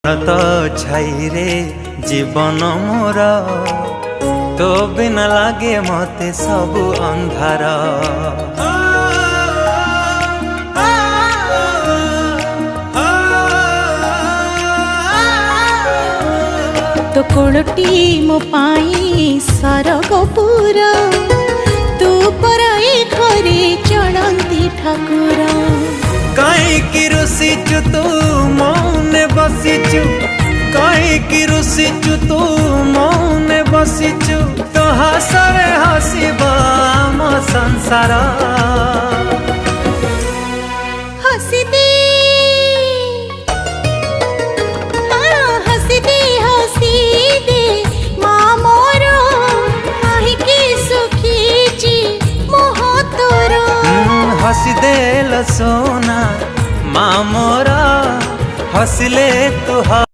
तो छाई रे जीवन मोर तो बिना लागे मते सबु अंधार। तो कोलटी मो पाई सरगपुर तू पराई घरे चलती ठाकुर। कहीं रुसीचु तू मौने बसीचु, कहीं रुसीचु तू मौने बसीचु, तो हसरे हसीबा आम संसार। हसी दे हसी दे हसी दे माँ मोर काहीकि सुखीची मोह तोर। हसी देल सोना माँ मोरा हसले तू।